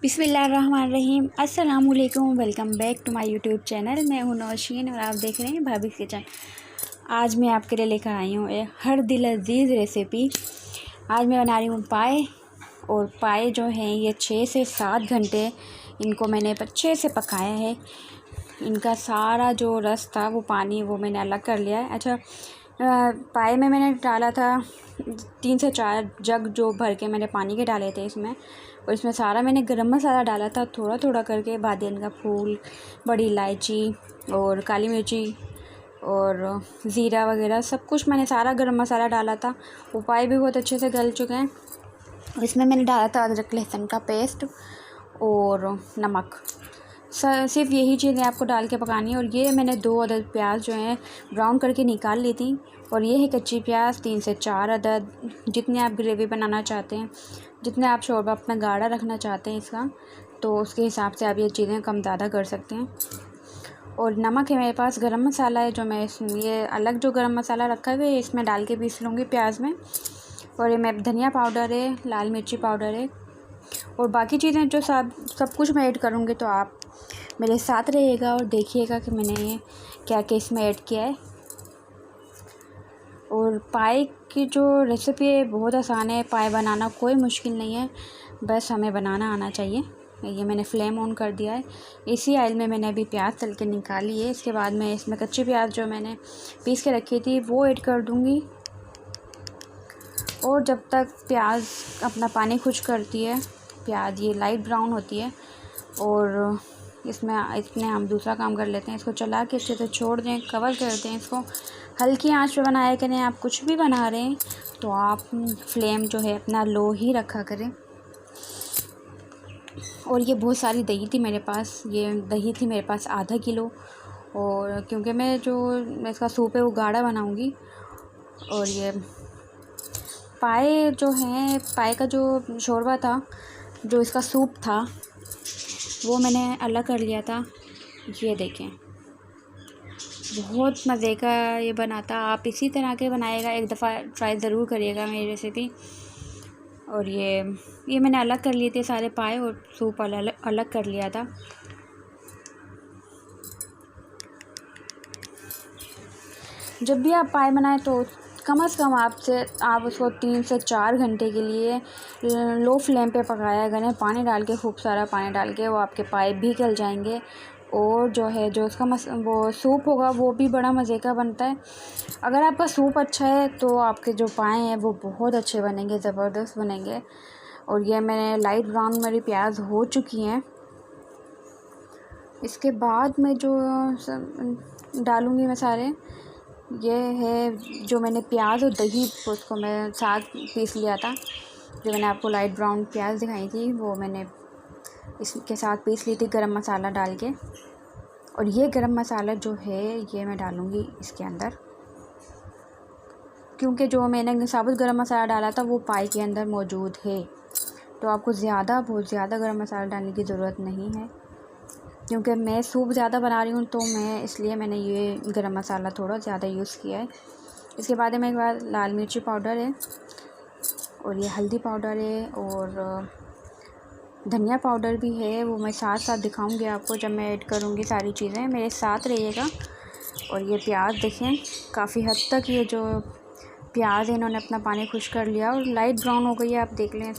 बिस्मिल्लाहिर्रहमानिर्रहीम। अस्सलामुअलैकुम। Welcome back to my YouTube channel. मैं हूं नौशीन और आप देख रहे हैं भाभीज़ किचन। आज मैं आपके लिए लेकर आई हूं एक हर दिल अजीज़ रेसिपी। आज मैं बना रही हूं पाए। और पाए जो हैं ये 6 से 7 घंटे इनको मैंने अच्छे से पकाया है। इनका सारा जो रस था वो पानी वो मैंने अलग कर लिया है। अच्छा, पाए में मैंने डाला था 3 से 4 जग जो भर के मैंने पानी के डाले थे इसमें। और इसमें सारा मैंने गरम मसाला डाला था थोड़ा थोड़ा करके, बादियन का फूल, बड़ी इलायची और काली मिर्ची और ज़ीरा वगैरह सब कुछ मैंने सारा गरम मसाला डाला था। वो पाए भी बहुत अच्छे से गल चुके हैं। इसमें मैंने डाला था अदरक लहसुन का पेस्ट और नमक। सिर्फ यही चीज़ें आपको डाल के पकानी है। और ये मैंने 2 अदद प्याज जो हैं ब्राउन करके निकाल ली थी। और ये है कच्ची प्याज 3 से 4 अदद। जितने आप ग्रेवी बनाना चाहते हैं, जितने आप शोरबा अपना गाढ़ा रखना चाहते हैं इसका, तो उसके हिसाब से आप ये चीज़ें कम ज़्यादा कर सकते हैं। और नमक है मेरे पास, गरम मसाला है जो मैं ये अलग जो गरम मसाला रखा हुआ है इसमें डाल के पीस लूँगी प्याज में। और ये मैं धनिया पाउडर है, लाल मिर्ची पाउडर है और बाकी चीज़ें जो सब कुछ मैं ऐड करूँगी। तो आप मेरे साथ रहिएगा और देखिएगा कि मैंने क्या क्या इसमें ऐड किया है। और पाए की जो रेसिपी है बहुत आसान है। पाए बनाना कोई मुश्किल नहीं है, बस हमें बनाना आना चाहिए। ये मैंने फ्लेम ऑन कर दिया है। इसी ऑयल में मैंने अभी प्याज तल के निकाली है। इसके बाद मैं इसमें कच्ची प्याज जो मैंने पीस के रखी थी वो ऐड कर दूँगी। और जब तक प्याज अपना पानी खुश करती है, प्याज ये लाइट ब्राउन होती है, और इसमें हम दूसरा काम कर लेते हैं। इसको चला के अच्छे से छोड़ दें, कवर कर दें इसको। हल्की आंच पे बनाया करें। आप कुछ भी बना रहे हैं तो आप फ्लेम जो है अपना लो ही रखा करें। और ये बहुत सारी दही थी मेरे पास, ये दही थी मेरे पास आधा किलो। और क्योंकि मैं इसका सूप है वो गाढ़ा बनाऊंगी। और ये पाए जो हैं, पाए का जो शोरबा था, जो इसका सूप था, वो मैंने अलग कर लिया था। ये देखें, बहुत मज़े का ये बना था। आप इसी तरह के बनाइएगा, एक दफ़ा ट्राई ज़रूर करिएगा मेरी रेसिपी। और ये मैंने अलग कर लिए थे सारे पाए और सूप अलग कर लिया था। जब भी आप पाए बनाएं तो कम से कम आप उसको 3 से 4 घंटे के लिए लो फ्लेम पे पकाया करें। पानी डाल के, खूब सारा पानी डाल के, वो आपके पाए भी गल जाएंगे। और जो उसका वो सूप होगा वो भी बड़ा मज़े का बनता है। अगर आपका सूप अच्छा है तो आपके जो पाए हैं वो बहुत अच्छे बनेंगे, ज़बरदस्त बनेंगे। और ये मैंने लाइट ब्राउन मेरी प्याज हो चुकी हैं। इसके बाद मैं जो डालूँगी मैं सारे, ये है जो मैंने प्याज और दही उसको मैं साथ पीस लिया था। जो मैंने आपको लाइट ब्राउन प्याज दिखाई थी वो मैंने इसके साथ पीस ली थी गरम मसाला डाल के। और ये गरम मसाला जो है ये मैं डालूँगी इसके अंदर, क्योंकि जो मैंने साबुत गरम मसाला डाला था वो पाए के अंदर मौजूद है। तो आपको बहुत ज़्यादा गरम मसाला डालने की ज़रूरत नहीं है, क्योंकि मैं सूप ज़्यादा बना रही हूँ तो इसलिए मैंने ये गरम मसाला थोड़ा ज़्यादा यूज़ किया है। इसके बाद में एक बार लाल मिर्ची पाउडर है और ये हल्दी पाउडर है और धनिया पाउडर भी है। वो मैं साथ साथ दिखाऊंगी आपको जब मैं ऐड करूँगी सारी चीज़ें। मेरे साथ रहिएगा। और ये प्याज देखें, काफ़ी हद तक ये जो प्याज है इन्होंने अपना पानी खुश कर लिया और लाइट ब्राउन हो गई है, आप देख लें।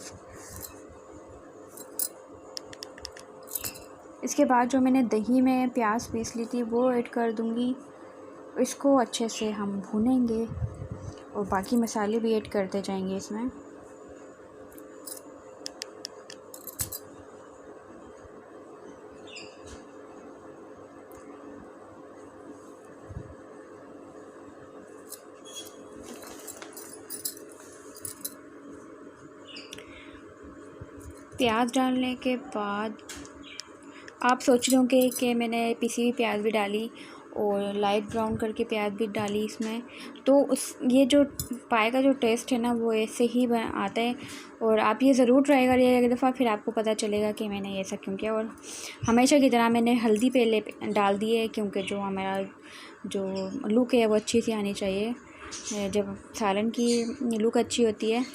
इसके बाद जो मैंने दही में प्याज पीस ली थी वो ऐड कर दूँगी। इसको अच्छे से हम भूनेंगे और बाकी मसाले भी ऐड करते जाएंगे इसमें। प्याज डालने के बाद आप सोच रहे होंगे कि मैंने पिसी हुई प्याज भी डाली और लाइट ब्राउन करके प्याज भी डाली इसमें, तो ये जो पाए का जो टेस्ट है ना वो ऐसे ही आता है। और आप ये ज़रूर ट्राई करिएगा एक दफ़ा, फिर आपको पता चलेगा कि मैंने ऐसा क्यों किया। और हमेशा की तरह मैंने हल्दी पहले डाल दी है, क्योंकि जो हमारा जो लुक है वो अच्छी सी आनी चाहिए। जब सालन की लुक अच्छी होती है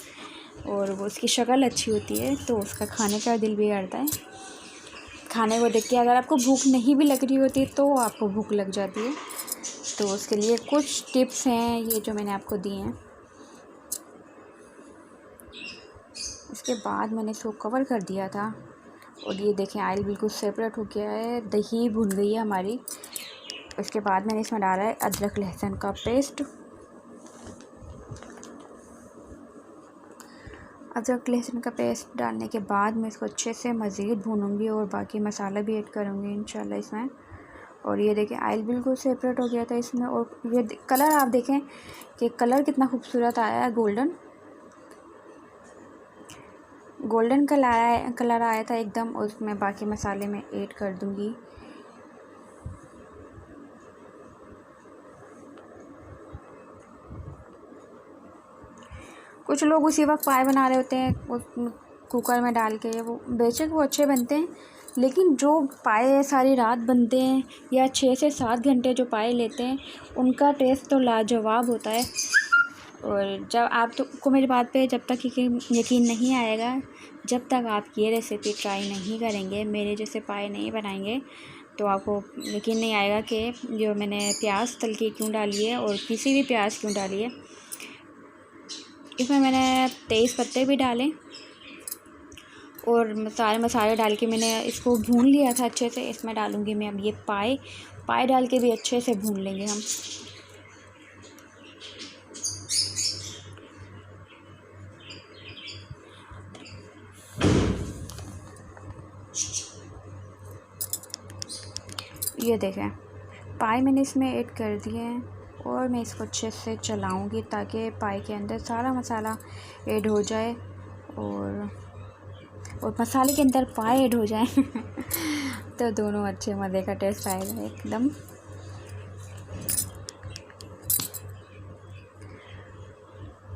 और वो उसकी शक्ल अच्छी होती है तो उसका खाने का दिल भी करता है। खाने को देख के अगर आपको भूख नहीं भी लग रही होती तो आपको भूख लग जाती है। तो उसके लिए कुछ टिप्स हैं ये जो मैंने आपको दिए हैं। उसके बाद मैंने इसको कवर कर दिया था और ये देखें ऑयल बिल्कुल सेपरेट हो गया है, दही भुन गई है हमारी। उसके बाद मैंने इसमें डाला है अदरक लहसुन का पेस्ट। अदरक लहसुन का पेस्ट डालने के बाद मैं इसको अच्छे से मज़ीद भूनूंगी और बाकी मसाला भी ऐड करूँगी इंशाल्लाह इसमें। और ये देखें ऑयल बिल्कुल सेपरेट हो गया था इसमें। और ये कलर आप देखें कि कलर कितना खूबसूरत आया है, गोल्डन कलर आया था एकदम। और उसमें बाकी मसाले मैं ऐड कर दूँगी। कुछ लोग उसी वक्त पाए बना रहे होते हैं कुकर में डाल के, वो बेशक वो अच्छे बनते हैं, लेकिन जो पाए सारी रात बनते हैं या 6 से 7 घंटे जो पाए लेते हैं उनका टेस्ट तो लाजवाब होता है। और जब आप तो को मेरी बात पे जब तक यकीन नहीं आएगा, जब तक आप ये रेसिपी ट्राई नहीं करेंगे, मेरे जैसे पाए नहीं बनाएंगे, तो आपको यकीन नहीं आएगा कि जो मैंने प्याज तल के क्यों डाली है और किसी भी प्याज क्यों डाली है। इसमें मैंने तेज़ पत्ते भी डाले और सारे मसाले डाल के मैंने इसको भून लिया था अच्छे से। इसमें डालूँगी मैं अब ये पाए डाल के भी अच्छे से भून लेंगे हम। ये देखें पाए मैंने इसमें ऐड कर दिए हैं और मैं इसको अच्छे से चलाऊँगी ताकि पाए के अंदर सारा मसाला ऐड हो जाए और मसाले के अंदर पाए ऐड हो जाए तो दोनों अच्छे मज़े का टेस्ट आएगा एकदम।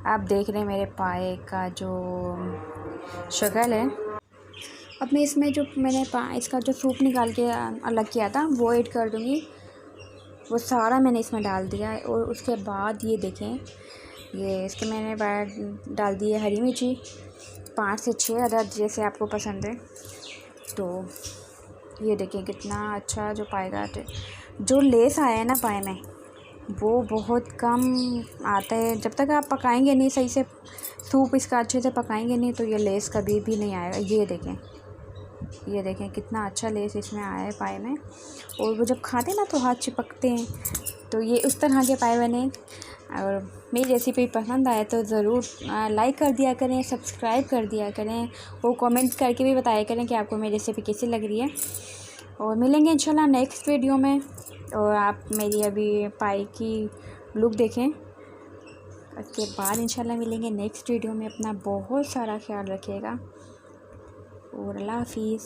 आप देख रहे हैं मेरे पाए का जो शक्ल है। अब मैं इसमें जो मैंने इसका जो सूप निकाल के अलग किया था वो ऐड कर दूँगी। वो सारा मैंने इसमें डाल दिया है। और उसके बाद ये देखें ये इसके मैंने डाल दी है हरी मिर्ची 5 से 6 अदद जैसे आपको पसंद है। तो ये देखें कितना अच्छा जो पाएगा जो लेस आया है ना पाए में, वो बहुत कम आता है। जब तक आप पकाएंगे नहीं सही से, सूप इसका अच्छे से पकाएंगे नहीं, तो ये लेस कभी भी नहीं आएगा। ये देखें कितना अच्छा लेस इसमें आया है पाए में। और वो जब खाते हैं ना तो हाथ चिपकते हैं। तो ये उस तरह के पाए बने। और मेरी रेसिपी पसंद आए तो ज़रूर लाइक कर दिया करें, सब्सक्राइब कर दिया करें और कमेंट करके भी बताया करें कि आपको मेरी रेसिपी कैसी लग रही है। और मिलेंगे इंशाल्लाह नेक्स्ट वीडियो में। और आप मेरी अभी पाई की लुक देखें, उसके बाद इंशाल्लाह मिलेंगे नेक्स्ट वीडियो में। अपना बहुत सारा ख्याल रखिएगा और अल्लाह हाफिज़।